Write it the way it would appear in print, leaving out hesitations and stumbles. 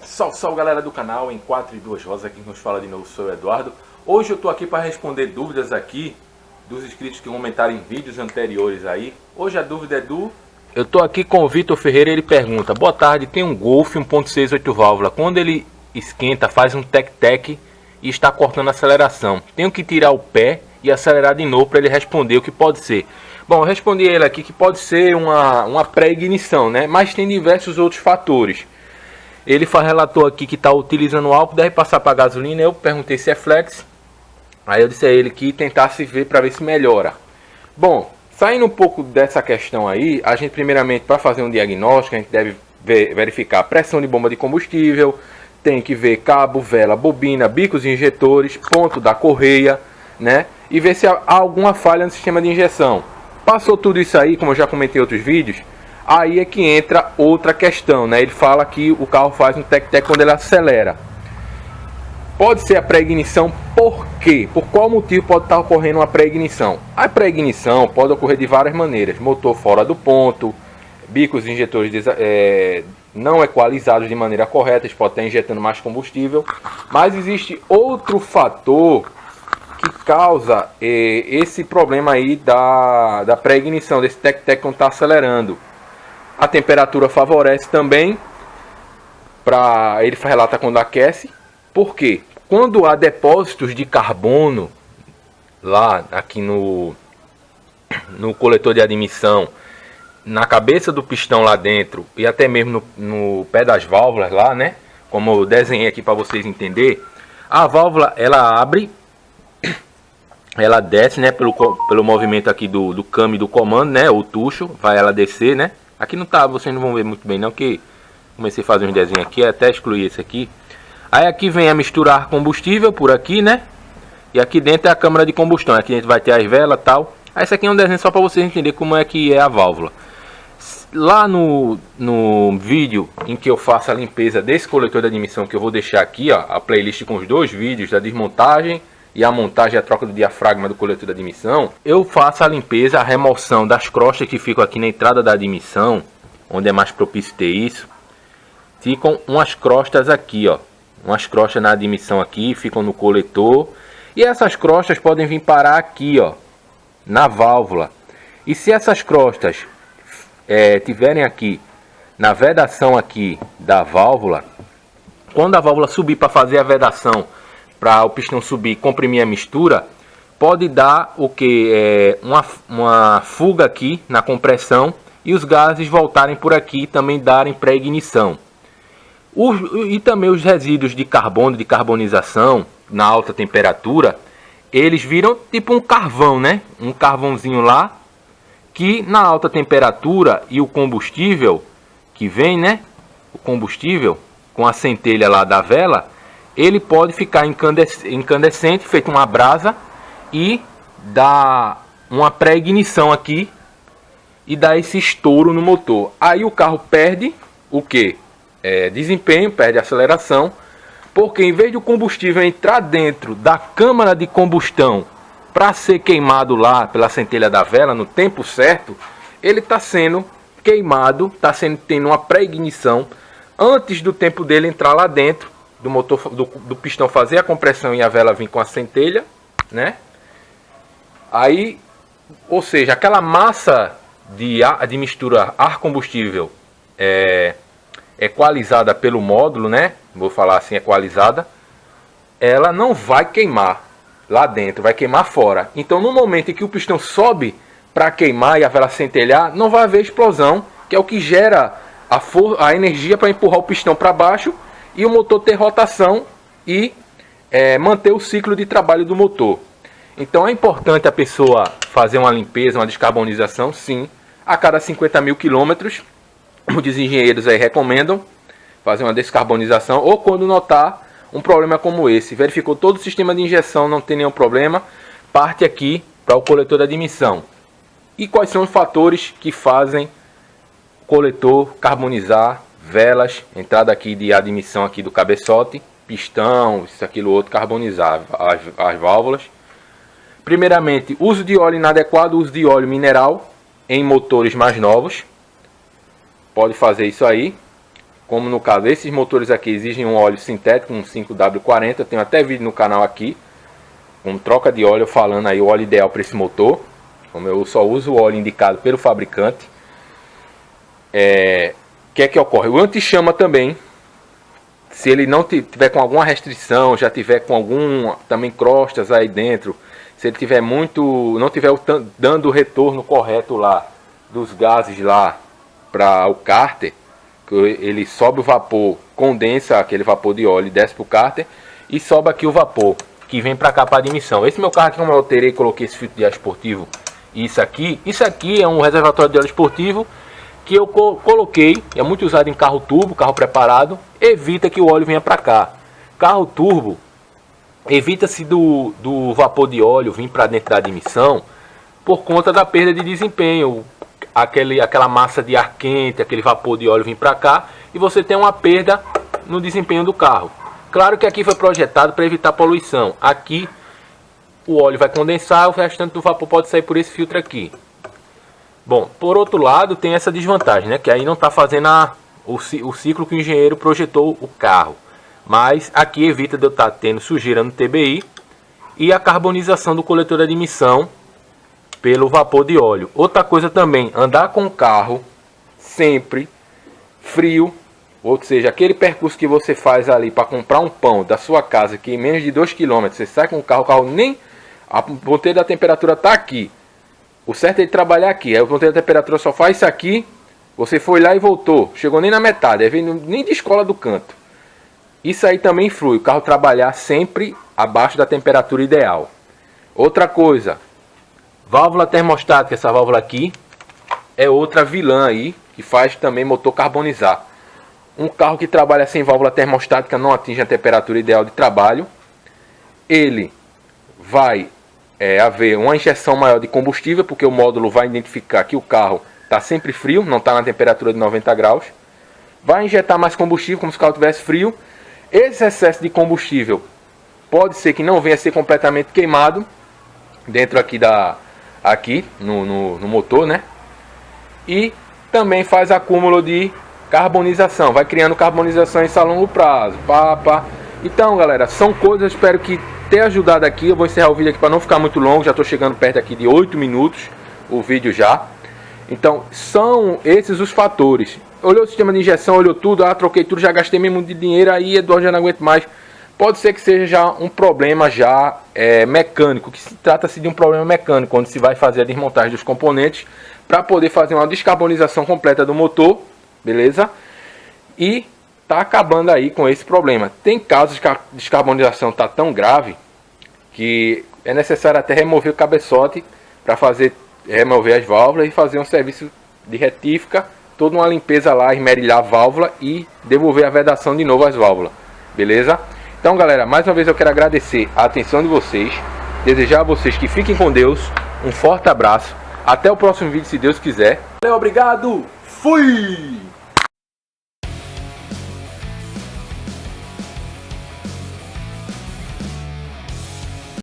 Salve, salve galera do canal, em 4 e 2 Rosas, aqui que nos fala de novo, sou o Eduardo. Hoje eu tô aqui para responder dúvidas aqui dos inscritos que comentaram em vídeos anteriores aí. Hoje a dúvida é do... Eu tô aqui com o Vitor Ferreira, ele pergunta: boa tarde, tem um Golf 1.6 8 válvula, quando ele esquenta faz um tec-tec e está cortando a aceleração. Tenho que tirar o pé e acelerar de novo para ele responder o que pode ser. Bom, eu respondi ele aqui que pode ser uma pré-ignição, né? Mas tem diversos outros fatores. Ele relatou aqui que está utilizando álcool, deve passar para gasolina. Eu perguntei se é flex. Aí eu disse a ele que tentasse ver para ver se melhora. Bom, saindo um pouco dessa questão aí, a gente primeiramente, para fazer um diagnóstico, a gente deve verificar a pressão de bomba de combustível, tem que ver cabo, vela, bobina, bicos e injetores, ponto da correia, né? E ver se há alguma falha no sistema de injeção. Passou tudo isso aí, como eu já comentei em outros vídeos, aí é que entra outra questão, né? Ele fala que o carro faz um tec-tec quando ele acelera. Pode ser a pré-ignição, por quê? Por qual motivo pode estar ocorrendo uma pré-ignição? A pré-ignição pode ocorrer de várias maneiras. Motor fora do ponto, bicos injetores não equalizados de maneira correta, eles podem estar injetando mais combustível. Mas existe outro fator que causa esse problema aí da pré-ignição, desse tec-tec quando está acelerando. A temperatura favorece também, ele relata quando aquece. Por quê? Quando há depósitos de carbono lá aqui no coletor de admissão, na cabeça do pistão lá dentro e até mesmo no pé das válvulas lá, né? Como eu desenhei aqui para vocês entenderem, a válvula ela abre, ela desce, né? Pelo movimento aqui do câmbio do comando, né? O tucho, vai ela descer, né? Aqui não tá, vocês não vão ver muito bem não, que comecei a fazer uns desenhos aqui, até excluir esse aqui. Aí aqui vem a mistura ar combustível por aqui, né? E aqui dentro é a câmara de combustão. Aqui dentro vai ter as velas e tal. Aí esse aqui é um desenho só para vocês entenderem como é que é a válvula. Lá no vídeo em que eu faço a limpeza desse coletor de admissão, que eu vou deixar aqui, ó, a playlist com os dois vídeos da desmontagem e a montagem e a troca do diafragma do coletor de admissão, eu faço a limpeza, a remoção das crostas que ficam aqui na entrada da admissão, onde é mais propício ter isso. Ficam umas crostas aqui, ó. Umas crostas na admissão aqui, ficam no coletor. E essas crostas podem vir parar aqui, ó, na válvula. E se essas crostas tiverem aqui na vedação aqui da válvula, quando a válvula subir para fazer a vedação, para o pistão subir e comprimir a mistura, pode dar o que? Uma fuga aqui na compressão e os gases voltarem por aqui e também darem pré-ignição. E também os resíduos de carbono, de carbonização, na alta temperatura, eles viram tipo um carvão, né? Um carvãozinho lá, que na alta temperatura e o combustível que vem, né? O combustível com a centelha lá da vela, ele pode ficar incandescente, feito uma brasa, e dar uma pré-ignição aqui e dar esse estouro no motor. Aí o carro perde o que? Desempenho, perde aceleração, porque em vez do combustível entrar dentro da câmara de combustão para ser queimado lá pela centelha da vela no tempo certo, ele está sendo queimado, tendo uma pré-ignição antes do tempo dele entrar lá dentro do motor, do pistão fazer a compressão e a vela vir com a centelha, né? Aí, ou seja, aquela massa de mistura ar combustível equalizada pelo módulo, né? Vou falar assim, equalizada, ela não vai queimar lá dentro, vai queimar fora. Então, no momento em que o pistão sobe para queimar e a vela centelhar, não vai haver explosão, que é o que gera a energia para empurrar o pistão para baixo e o motor ter rotação e manter o ciclo de trabalho do motor. Então, é importante a pessoa fazer uma limpeza, uma descarbonização, sim, a cada 50 mil quilômetros. Os engenheiros aí recomendam fazer uma descarbonização, ou quando notar um problema como esse, verificou todo o sistema de injeção, não tem nenhum problema, parte aqui para o coletor de admissão. E quais são os fatores que fazem o coletor carbonizar, velas, entrada aqui de admissão aqui do cabeçote, pistão, isso, aquilo outro, carbonizar as válvulas. Primeiramente, uso de óleo inadequado, uso de óleo mineral em motores mais novos. Pode fazer isso aí. como no caso esses motores aqui exigem um óleo sintético, um 5W40, eu tenho até vídeo no canal aqui, com troca de óleo, falando aí o óleo ideal para esse motor, como eu só uso o óleo indicado pelo fabricante. O que é que ocorre? O anti-chama também, se ele não tiver com alguma restrição, já tiver com algum também crostas aí dentro, se ele tiver não tiver dando o retorno correto lá dos gases lá para o cárter, que ele sobe o vapor, condensa aquele vapor de óleo e desce para o cárter e sobe aqui o vapor que vem para cá para admissão. Esse meu carro aqui, como eu alterei, coloquei esse filtro de ar esportivo e isso aqui é um reservatório de óleo esportivo que eu coloquei, é muito usado em carro turbo, carro preparado, evita que o óleo venha para cá. Carro turbo, evita-se do vapor de óleo vir para dentro da admissão por conta da perda de desempenho, aquela massa de ar quente, aquele vapor de óleo vir para cá e você tem uma perda no desempenho do carro. Claro que aqui foi projetado para evitar poluição. Aqui o óleo vai condensar, o restante do vapor pode sair por esse filtro aqui. Bom, por outro lado tem essa desvantagem, né? Que aí não está fazendo o ciclo que o engenheiro projetou o carro. Mas aqui evita de eu estar tendo sujeira no TBI e a carbonização do coletor de admissão pelo vapor de óleo. Outra coisa também, andar com o carro sempre frio, ou seja, aquele percurso que você faz ali para comprar um pão da sua casa, que em menos de 2 km você sai com o carro nem a ponteira da temperatura está aqui. O certo é de trabalhar aqui, aí o ponteiro da temperatura só faz isso aqui, você foi lá e voltou, chegou nem na metade, aí vem nem de escola do canto. Isso aí também influi, o carro trabalhar sempre abaixo da temperatura ideal. Outra coisa, válvula termostática, essa válvula aqui é outra vilã aí, que faz também motor carbonizar. Um carro que trabalha sem válvula termostática não atinge a temperatura ideal de trabalho, ele vai haver uma injeção maior de combustível, porque o módulo vai identificar que o carro está sempre frio, não está na temperatura de 90 graus. Vai injetar mais combustível, como se o carro estivesse frio. Esse excesso de combustível pode ser que não venha a ser completamente queimado dentro aqui no motor, né? E também faz acúmulo de carbonização, vai criando carbonizações a longo prazo. Então, galera, são coisas, espero que ter ajudado aqui. Eu vou encerrar o vídeo aqui para não ficar muito longo, já estou chegando perto aqui de 8 minutos o vídeo já. Então são esses os fatores. Olhou o sistema de injeção, olhou tudo, troquei tudo, já gastei mesmo de dinheiro, aí Eduardo já não aguento mais. Pode ser que seja já um problema já mecânico, que se trata-se de um problema mecânico, onde se vai fazer a desmontagem dos componentes para poder fazer uma descarbonização completa do motor, beleza? E tá acabando aí com esse problema. Tem casos que a descarbonização tá tão grave que é necessário até remover o cabeçote para remover as válvulas e fazer um serviço de retífica, toda uma limpeza lá, esmerilhar a válvula e devolver a vedação de novo às válvulas, beleza? Então, galera, mais uma vez eu quero agradecer a atenção de vocês, desejar a vocês que fiquem com Deus, um forte abraço, até o próximo vídeo se Deus quiser. Valeu, obrigado, fui!